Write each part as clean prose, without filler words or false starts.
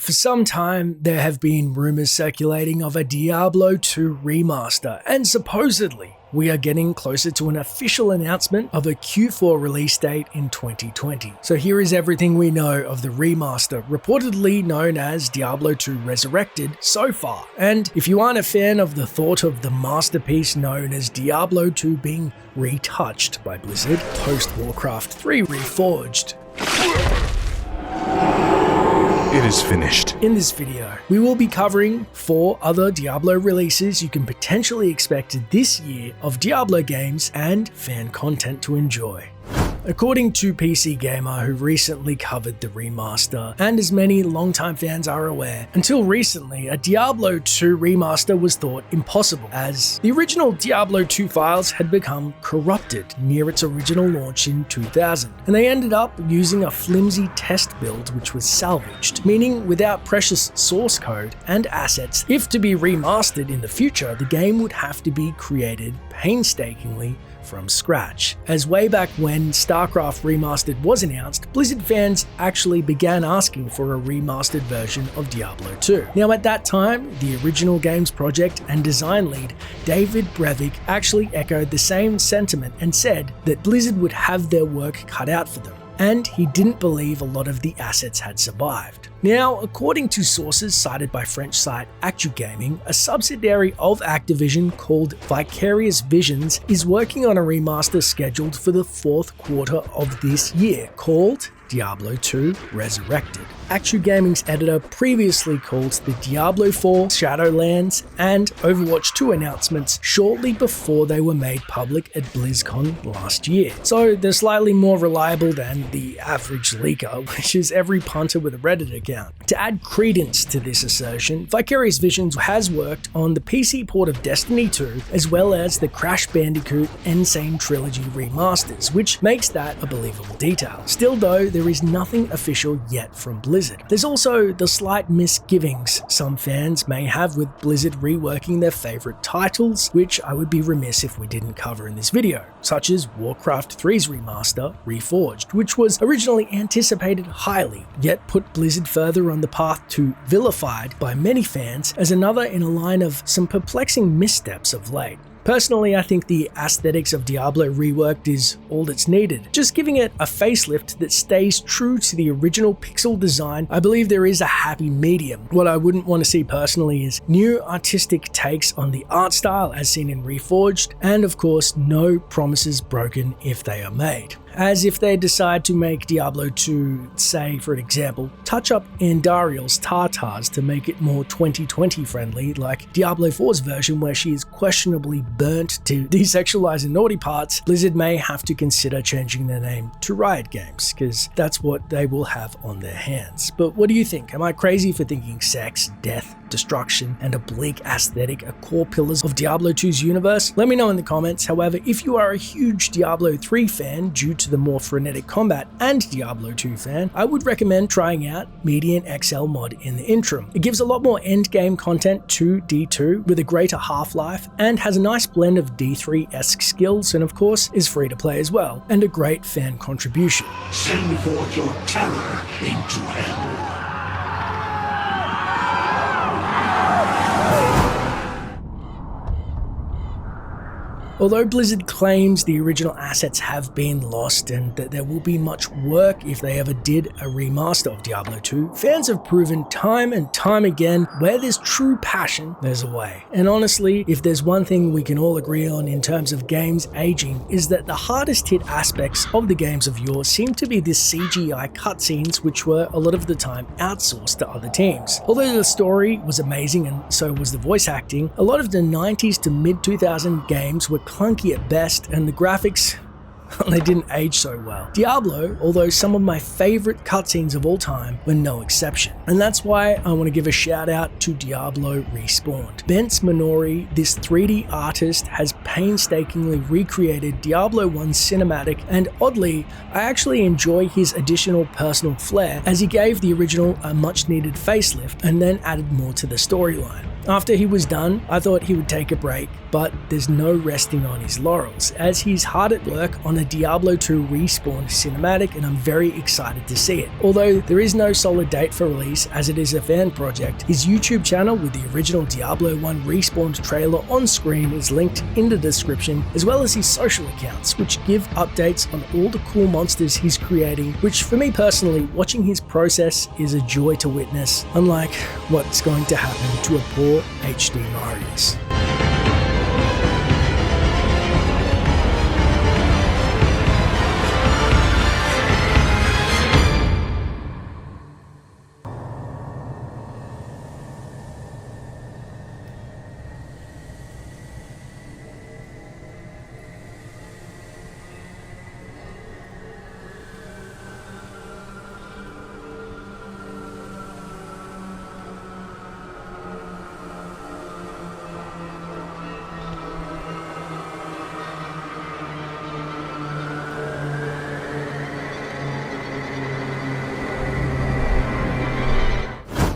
For some time, there have been rumors circulating of a Diablo 2 remaster, and supposedly, we are getting closer to an official announcement of a Q4 release date in 2020. So here is everything we know of the remaster, reportedly known as Diablo 2 Resurrected so far. And if you aren't a fan of the thought of the masterpiece known as Diablo 2 being retouched by Blizzard post Warcraft 3 Reforged, it is finished. In this video, we will be covering 4 other Diablo releases you can potentially expect this year of Diablo games and fan content to enjoy. According to PC Gamer, who recently covered the remaster, and as many longtime fans are aware, until recently, a Diablo 2 remaster was thought impossible, as the original Diablo 2 files had become corrupted near its original launch in 2000, and they ended up using a flimsy test build which was salvaged, meaning without precious source code and assets, if to be remastered in the future, the game would have to be created painstakingly from scratch. As way back when StarCraft Remastered was announced, Blizzard fans actually began asking for a remastered version of Diablo 2. Now at that time, the original games project and design lead, David Brevik, actually echoed the same sentiment and said that Blizzard would have their work cut out for them, and he didn't believe a lot of the assets had survived. Now, according to sources cited by French site ActuGaming, a subsidiary of Activision called Vicarious Visions is working on a remaster scheduled for the 4th quarter of this year called Diablo 2 Resurrected. ActuGaming's editor previously called the Diablo 4 Shadowlands and Overwatch 2 announcements shortly before they were made public at BlizzCon last year. So they're slightly more reliable than the average leaker, which is every punter with a Reddit account. To add credence to this assertion, Vicarious Visions has worked on the PC port of Destiny 2 as well as the Crash Bandicoot Insane Trilogy remasters, which makes that a believable detail. Still though, there is nothing official yet from Blizzard. There's also the slight misgivings some fans may have with Blizzard reworking their favorite titles, which I would be remiss if we didn't cover in this video, such as Warcraft 3's remaster, Reforged, which was originally anticipated highly, yet put Blizzard further on the path to vilified by many fans as another in a line of some perplexing missteps of late. Personally, I think the aesthetics of Diablo reworked is all that's needed. Just giving it a facelift that stays true to the original pixel design, I believe there is a happy medium. What I wouldn't want to see personally is new artistic takes on the art style as seen in Reforged, and of course, no promises broken if they are made. As if they decide to make Diablo 2, say for example, touch up Andariel's Tartars to make it more 2020 friendly, like Diablo 4's version where she is questionably burnt to desexualize the naughty parts, Blizzard may have to consider changing their name to Riot Games, because that's what they will have on their hands. But what do you think? Am I crazy for thinking sex, death, destruction, and a bleak aesthetic are core pillars of Diablo 2's universe? Let me know in the comments. However, if you are a huge Diablo 3 fan due to the more frenetic combat and Diablo 2 fan, I would recommend trying out Median XL mod in the interim. It gives a lot more endgame content to D2 with a greater half-life and has a nice blend of D3-esque skills and of course is free to play as well, and a great fan contribution. Send forth your terror into hell. Although Blizzard claims the original assets have been lost and that there will be much work if they ever did a remaster of Diablo 2, fans have proven time and time again where there's true passion, there's a way. And honestly, if there's one thing we can all agree on in terms of games aging, is that the hardest hit aspects of the games of yore seem to be the CGI cutscenes, which were a lot of the time outsourced to other teams. Although the story was amazing and so was the voice acting, a lot of the 90s to mid-2000 games were clunky at best, and the graphics, they didn't age so well. Diablo, although some of my favorite cutscenes of all time, were no exception. And that's why I want to give a shout out to Diablo Respawned. Bence Minori, this 3D artist, has painstakingly recreated Diablo 1's cinematic, and oddly, I actually enjoy his additional personal flair as he gave the original a much needed facelift and then added more to the storyline. After he was done, I thought he would take a break, but there's no resting on his laurels, as he's hard at work on a Diablo 2 Respawned cinematic, and I'm very excited to see it. Although there is no solid date for release, as it is a fan project, his YouTube channel with the original Diablo 1 Respawned trailer on screen is linked in the description, as well as his social accounts, which give updates on all the cool monsters he's creating, which for me personally, watching his process is a joy to witness, unlike what's going to happen to a poor HD Marius.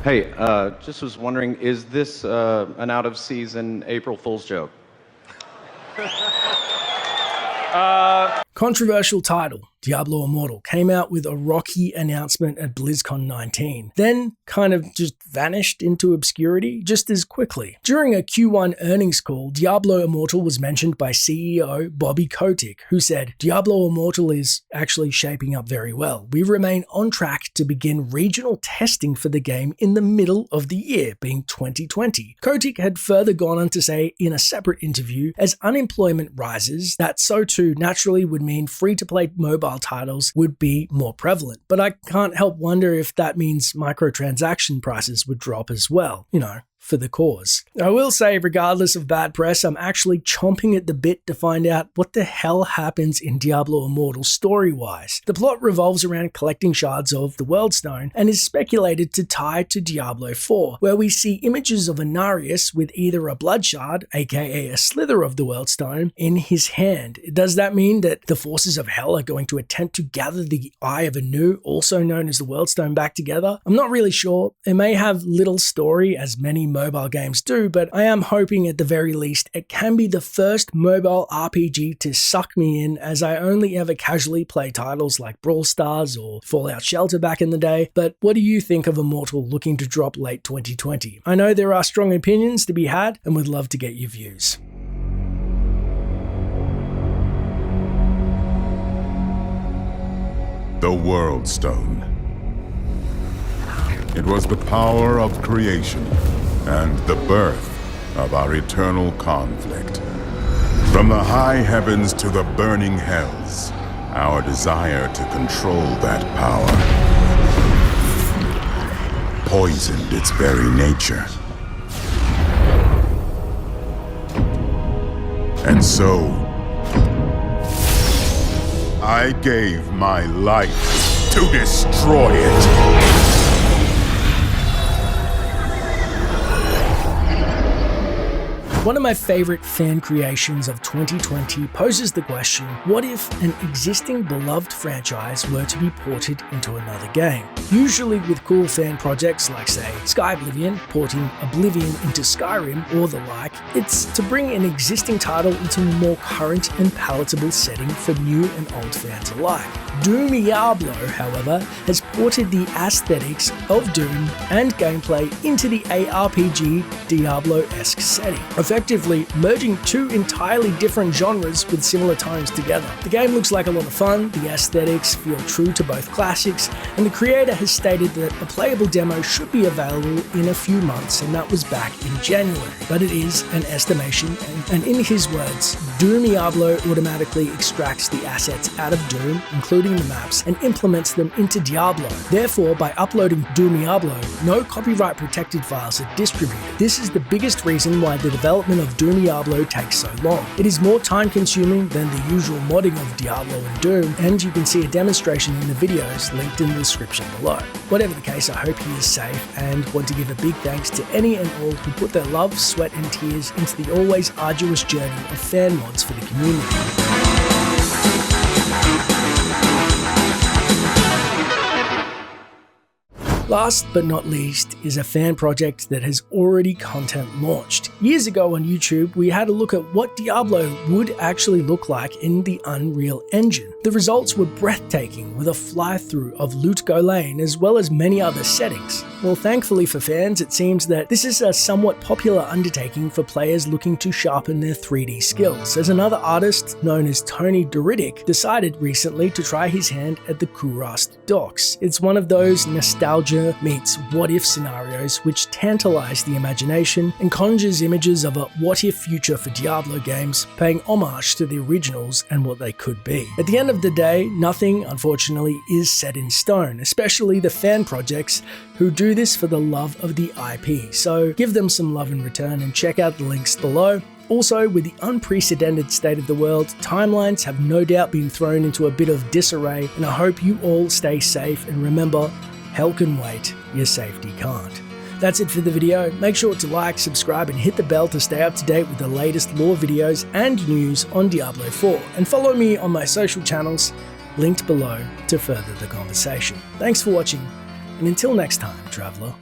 Hey, just was wondering, is this an out-of-season April Fool's joke? Controversial title, Diablo Immortal, came out with a rocky announcement at BlizzCon 19, then kind of just vanished into obscurity just as quickly. During a Q1 earnings call, Diablo Immortal was mentioned by CEO Bobby Kotick, who said, "Diablo Immortal is actually shaping up very well. We remain on track to begin regional testing for the game in the middle of the year, being 2020. Kotick had further gone on to say in a separate interview, as unemployment rises, that so too naturally would mean free-to-play mobile titles would be more prevalent. But I can't help wonder if that means microtransaction prices would drop as well, for the cause." I will say, regardless of bad press, I'm actually chomping at the bit to find out what the hell happens in Diablo Immortal story-wise. The plot revolves around collecting shards of the World Stone and is speculated to tie to Diablo 4, where we see images of Inarius with either a blood shard, aka a slither of the World Stone, in his hand. Does that mean that the forces of hell are going to attempt to gather the Eye of Anu, also known as the World Stone, back together? I'm not really sure. It may have little story, as many mobile games do, but I am hoping at the very least it can be the first mobile RPG to suck me in, as I only ever casually play titles like Brawl Stars or Fallout Shelter back in the day. But what do you think of Immortal looking to drop late 2020? I know there are strong opinions to be had and would love to get your views. The World Stone. It was the power of creation and the birth of our eternal conflict. From the high heavens to the burning hells, our desire to control that power poisoned its very nature. And so, I gave my life to destroy it. One of my favorite fan creations of 2020 poses the question, what if an existing beloved franchise were to be ported into another game? Usually with cool fan projects like, say, Sky Oblivion porting Oblivion into Skyrim or the like, it's to bring an existing title into a more current and palatable setting for new and old fans alike. Diablo, however, has ported the aesthetics of Doom and gameplay into the ARPG Diablo-esque setting, effectively merging two entirely different genres with similar tones together. The game looks like a lot of fun, the aesthetics feel true to both classics, and the creator has stated that a playable demo should be available in a few months, and that was back in January. But it is an estimation, and in his words, Diablo automatically extracts the assets out of Doom, including the maps, and implements them into Diablo. Therefore, by uploading Diablo, no copyright protected files are distributed. This is the biggest reason why the development of Diablo takes so long. It is more time consuming than the usual modding of Diablo and Doom, and you can see a demonstration in the videos linked in the description below. Whatever the case, I hope he is safe, and want to give a big thanks to any and all who put their love, sweat and tears into the always arduous journey of fan mods for the community. Last but not least is a fan project that has already content launched. Years ago on YouTube, we had a look at what Diablo would actually look like in the Unreal Engine. The results were breathtaking, with a fly-through of Loot Go Lane as well as many other settings. Well, thankfully for fans, it seems that this is a somewhat popular undertaking for players looking to sharpen their 3D skills, as another artist known as Tony Doridic decided recently to try his hand at the Kurast docks. It's one of those nostalgia meets what-if scenarios which tantalize the imagination and conjures images of a what-if future for Diablo games, paying homage to the originals and what they could be. At the end of the day, nothing, unfortunately, is set in stone, especially the fan projects who do this for the love of the IP, so give them some love in return and check out the links below. Also, with the unprecedented state of the world, timelines have no doubt been thrown into a bit of disarray, and I hope you all stay safe and remember, hell can wait, your safety can't. That's it for the video. Make sure to like, subscribe, and hit the bell to stay up to date with the latest lore videos and news on Diablo 4. And follow me on my social channels, linked below, to further the conversation. Thanks for watching, and until next time, Traveler.